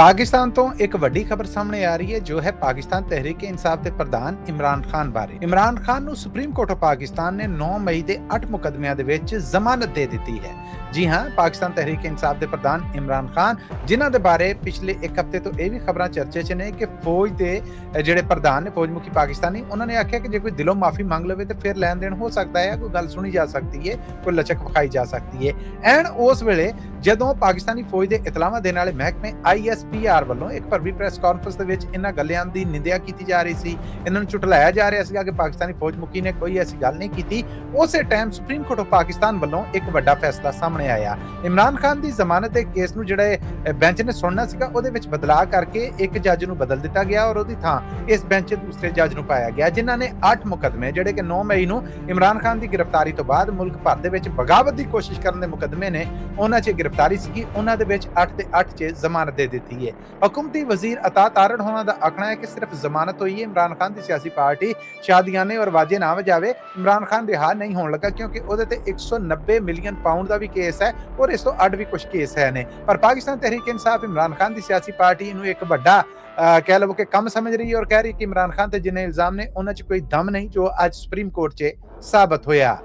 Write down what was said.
ਪਾਕਿਸਤਾਨ ਤੋਂ ਇੱਕ ਵੱਡੀ ਖਬਰ ਸਾਹਮਣੇ ਆ ਰਹੀ ਹੈ ਜੋ ਹੈ ਪਾਕਿਸਤਾਨ ਤਹਿਰੀਕ ਇਨਸਾਫ ਦੇ ਪ੍ਰਧਾਨ ਇਮਰਾਨ ਖਾਨ ਬਾਰੇ। ਇਮਰਾਨ ਖਾਨ ਨੂੰ ਸੁਪਰੀਮ ਕੋਰਟ ਆਫ ਪਾਕਿਸਤਾਨ ਨੇ 9 ਮਈ ਦੇ 8 ਮੁਕੱਦਮਿਆਂ ਦੇ ਵਿੱਚ ਜ਼ਮਾਨਤ ਦੇ ਦਿੱਤੀ ਹੈ। ਜੀ ਹਾਂ, ਪਾਕਿਸਤਾਨ ਤਹਿਰੀਕ ਇਨਸਾਫ ਦੇ ਪ੍ਰਧਾਨ ਇਮਰਾਨ ਖਾਨ, ਜਿਨ੍ਹਾਂ ਦੇ ਬਾਰੇ ਪਿਛਲੇ ਇੱਕ ਹਫ਼ਤੇ ਤੋਂ ਇਹ ਵੀ ਖਬਰਾਂ ਚਰਚੇ 'ਚ ਨੇ ਕਿ ਫੌਜ ਦੇ ਜਿਹੜੇ ਪ੍ਰਧਾਨ ਨੇ, ਫੌਜ ਮੁਖੀ ਪਾਕਿਸਤਾਨੀ, ਉਹਨਾਂ ਨੇ ਆਖਿਆ ਕਿ ਜੇ ਕੋਈ ਦਿਲੋਂ ਮਾਫੀ ਮੰਗ ਲਵੇ ਤੇ ਫਿਰ ਲੈਣ ਦੇਣ ਹੋ ਸਕਦਾ ਹੈ, ਕੋਈ ਗੱਲ ਸੁਣੀ ਜਾ ਸਕਦੀ ਹੈ, ਕੋਈ ਲਚਕ ਵਿਖਾਈ ਜਾ ਸਕਦੀ ਹੈ। ਐਨ ਉਸ ਵੇਲੇ ਜਦੋਂ ਪਾਕਿਸਤਾਨੀ ਫੌਜ ਦੇ ਇਤਲਾਹਾਂ ਦੇਣ ਵਾਲੇ ਮਹਿਕਮੇ ISPR ਵੱਲੋਂ ਇੱਕ ਭਰਵੀਂ ਪ੍ਰੈਸ ਕਾਨਫਰੰਸ ਦੇ ਵਿੱਚ ਇਹਨਾਂ ਗੱਲਾਂ ਦੀ ਨਿੰਦਿਆ ਕੀਤੀ ਜਾ ਰਹੀ ਸੀ, ਇਹਨਾਂ ਨੂੰ ਝੁਠਲਾਇਆ ਜਾ ਰਿਹਾ ਸੀਗਾ ਕਿ ਪਾਕਿਸਤਾਨੀ ਫੌਜ ਮੁਖੀ ਨੇ ਕੋਈ ਐਸੀ ਗੱਲ ਨਹੀਂ ਕੀਤੀ, ਉਸੇ time supreme court of Pakistan ਵੱਲੋਂ ਇੱਕ ਵੱਡਾ ਫੈਸਲਾ ਸਾਹਮਣੇ ਆਇਆ। ਇਮਰਾਨ ਖਾਨ ਦੀ ਜ਼ਮਾਨਤ ਦੇ ਕੇਸ ਨੂੰ ਜਿਹੜਾ ਬੈਂਚ ਨੇ ਸੁਣਨਾ ਸੀਗਾ, ਉਹਦੇ ਵਿੱਚ ਬਦਲਾਅ ਕਰਕੇ ਇੱਕ ਜੱਜ ਨੂੰ ਬਦਲ ਦਿੱਤਾ ਗਿਆ ਔਰ ਉਹਦੀ ਥਾਂ ਇਸ ਬੈਂਚ 'ਚ ਦੂਸਰੇ ਜੱਜ ਨੂੰ ਪਾਇਆ ਗਿਆ, ਜਿਨ੍ਹਾਂ ਨੇ 8 ਮੁਕੱਦਮੇ ਜਿਹੜੇ ਕਿ 9 ਮਈ ਨੂੰ ਇਮਰਾਨ ਖਾਨ ਦੀ ਗ੍ਰਿਫਤਾਰੀ ਤੋਂ ਬਾਅਦ ਮੁਲਕ ਭਰ ਦੇ ਵਿੱਚ ਬਗਾਵਤ ਦੀ ਕੋਸ਼ਿਸ਼ ਕਰਨ ਦੇ ਮੁਕੱਦਮੇ ਨੇ, ਉਹਨਾਂ 'ਚ ਗ੍ਰਿਫਤਾਰੀ ਸੀਗੀ, ਉਹਨਾਂ ਦੇ ਵਿੱਚ 8 ਦੇ 8 'ਚ ਜ਼ਮਾਨਤ ਦੇ ਦਿੱਤੀ ਹੈ। ਹਕੂਮਤੀ ਵਜ਼ੀਰ ਅਤਾ ਤਾਰੜ ਹੋਣਾ ਦਾ ਆਖਣਾ ਹੈ ਕਿ ਸਿਰਫ ਜ਼ਮਾਨਤ ਹੋਈ ਹੈ, ਇਮਰਾਨ ਖਾਨ ਦੀ ਸਿਆਸੀ ਪਾਰਟੀ ਸ਼ਾਦੀਆਨੇ ਔਰ ਵਾਜੇ ਨਾ ਵਜਾਵੇ, ਇਮਰਾਨ ਖਾਨ ਰਿਹਾ ਨਹੀਂ ਹੋਣ ਲੱਗਾ ਕਿਉਂਕਿ ਉਹਦੇ ਤੇ 190 ਮਿਲੀਅਨ ਪਾਉਂਡ ਦਾ ਵੀ ਕੇਸ ਹੈ ਔਰ ਇਸ ਤੋਂ ਅੱਡ ਵੀ ਕੁਝ ਕੇਸ ਹੈ ਨੇ। ਪਰ ਪਾਕਿਸਤਾਨ ਤਹਿਰੀਕ ਇਨਸਾਫ ਇਮਰਾਨ ਖਾਨ ਦੀ ਸਿਆਸੀ ਪਾਰਟੀ ਨੂੰ ਇੱਕ ਵੱਡਾ ਕਹਿ ਲਵੋ ਕਿ ਕੰਮ ਸਮਝ ਰਹੀ ਹੈ ਔਰ ਕਹਿ ਰਹੀ ਕਿ ਇਮਰਾਨ ਖਾਨ ਤੇ ਜਿੰਨੇ ਇਲਜ਼ਾਮ ਨੇ ਉਹਨਾਂ 'ਚ ਕੋਈ ਦਮ ਨਹੀਂ, ਜੋ ਅੱਜ ਸੁਪਰੀਮ ਕੋਰਟ 'ਚ ਸਾਬਤ ਹੋਇਆ।